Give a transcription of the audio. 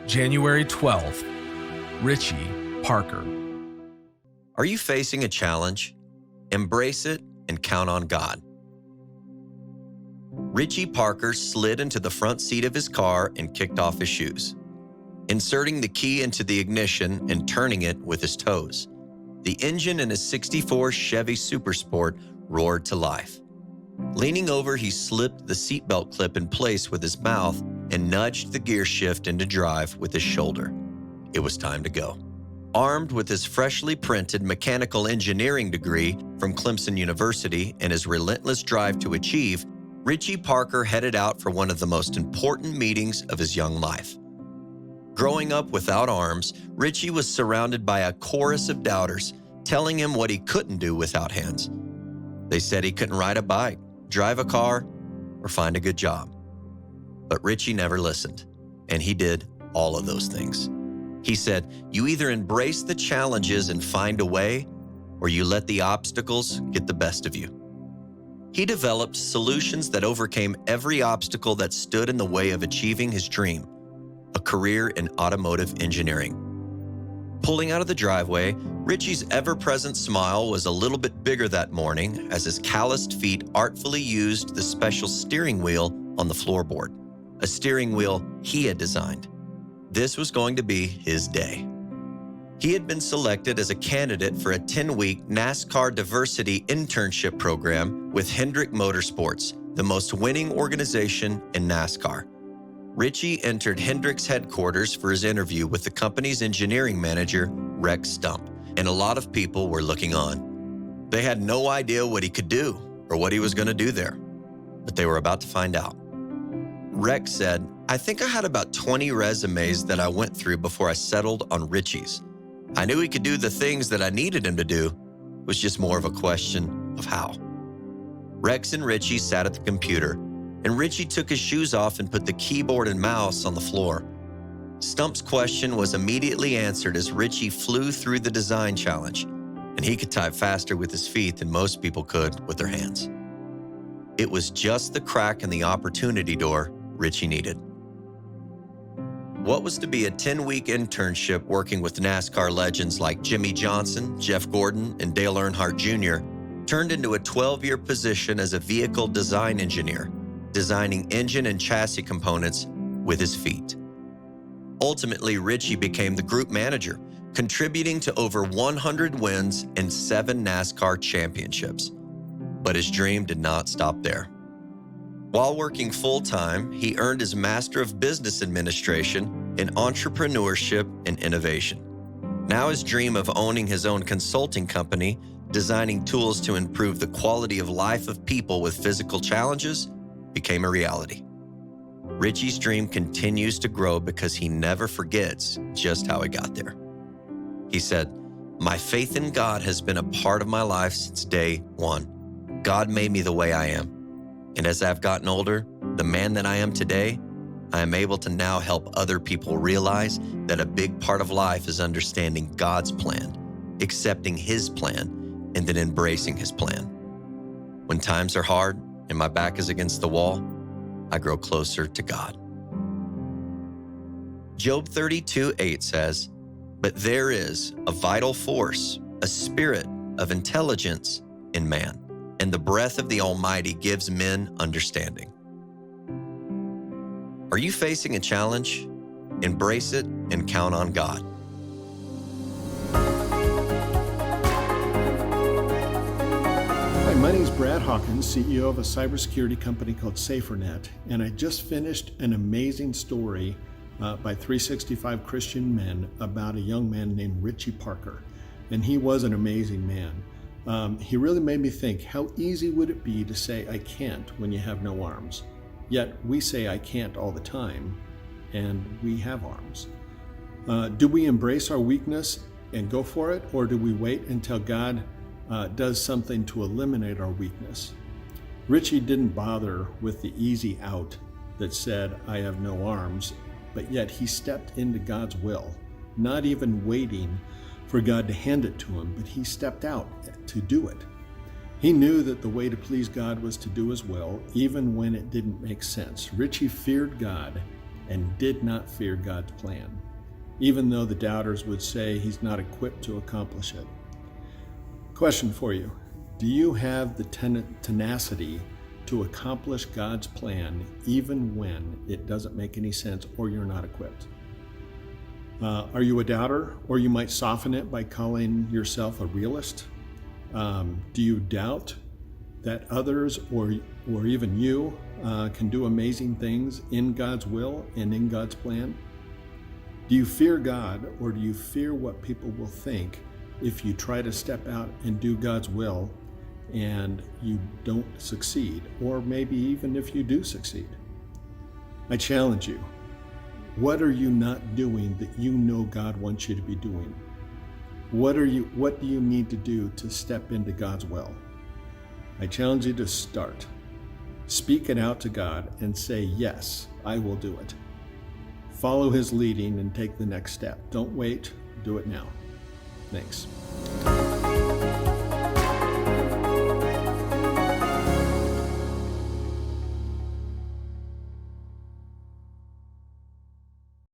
January 12th, Richie Parker. Are you facing a challenge? Embrace it and count on God. Richie Parker slid into the front seat of his car and kicked off his shoes, inserting the key into the ignition and turning it with his toes. The engine in his '64 Chevy Super Sport roared to life. Leaning over, he slipped the seatbelt clip in place with his mouth and nudged the gear shift into drive with his shoulder. It was time to go. Armed with his freshly printed mechanical engineering degree from Clemson University and his relentless drive to achieve, Richie Parker headed out for one of the most important meetings of his young life. Growing up without arms, Richie was surrounded by a chorus of doubters telling him what he couldn't do without hands. They said he couldn't ride a bike, drive a car, or find a good job. But Richie never listened, and he did all of those things. He said, "You either embrace the challenges and find a way, or you let the obstacles get the best of you." He developed solutions that overcame every obstacle that stood in the way of achieving his dream, a career in automotive engineering. Pulling out of the driveway, Richie's ever-present smile was a little bit bigger that morning as his calloused feet artfully used the special steering wheel on the floorboard, a steering wheel he had designed. This was going to be his day. He had been selected as a candidate for a 10-week NASCAR diversity internship program with Hendrick Motorsports, the most winning organization in NASCAR. Richie entered Hendrick's headquarters for his interview with the company's engineering manager, Rex Stump, and a lot of people were looking on. They had no idea what he could do or what he was going to do there, but they were about to find out. Rex said, "I think I had about 20 resumes that I went through before I settled on Richie's. I knew he could do the things that I needed him to do. It was just more of a question of how." Rex and Richie sat at the computer, and Richie took his shoes off and put the keyboard and mouse on the floor. Stump's question was immediately answered as Richie flew through the design challenge, and he could type faster with his feet than most people could with their hands. It was just the crack in the opportunity door Richie needed. What was to be a 10-week internship working with NASCAR legends like Jimmy Johnson, Jeff Gordon, and Dale Earnhardt Jr. turned into a 12-year position as a vehicle design engineer, designing engine and chassis components with his feet. Ultimately, Richie became the group manager, contributing to over 100 wins and 7 NASCAR championships. But his dream did not stop there. While working full-time, he earned his Master of Business Administration in Entrepreneurship and Innovation. Now his dream of owning his own consulting company, designing tools to improve the quality of life of people with physical challenges, became a reality. Richie's dream continues to grow because he never forgets just how he got there. He said, "My faith in God has been a part of my life since day one. God made me the way I am. And as I've gotten older, the man that I am today, I am able to now help other people realize that a big part of life is understanding God's plan, accepting His plan, and then embracing His plan. When times are hard and my back is against the wall, I grow closer to God." Job 32:8 says, "But there is a vital force, a spirit of intelligence in man, and the breath of the Almighty gives men understanding." Are you facing a challenge? Embrace it and count on God. Hi, my name is Brad Hawkins, CEO of a cybersecurity company called SaferNet, and I just finished an amazing story by 365 Christian Men about a young man named Richie Parker, and he was an amazing man. He really made me think, how easy would it be to say I can't when you have no arms? Yet we say I can't all the time, and we have arms. Do we embrace our weakness and go for it, or do we wait until God does something to eliminate our weakness? Richie didn't bother with the easy out that said, I have no arms, but yet he stepped into God's will, not even waiting for God to hand it to him, but he stepped out to do it. He knew that the way to please God was to do his will, even when it didn't make sense. Richie feared God and did not fear God's plan, even though the doubters would say he's not equipped to accomplish it. Question for you. Do you have the tenacity to accomplish God's plan even when it doesn't make any sense or you're not equipped? Are you a doubter, or you might soften it by calling yourself a realist? Do you doubt that others or even you can do amazing things in God's will and in God's plan? Do you fear God, or do you fear what people will think if you try to step out and do God's will and you don't succeed, or maybe even if you do succeed? I challenge you. What are you not doing that you know God wants you to be doing? What do you need to do to step into God's will? I challenge you to start. Speak it out to God and say, yes, I will do it. Follow his leading and take the next step. Don't wait, do it now. Thanks.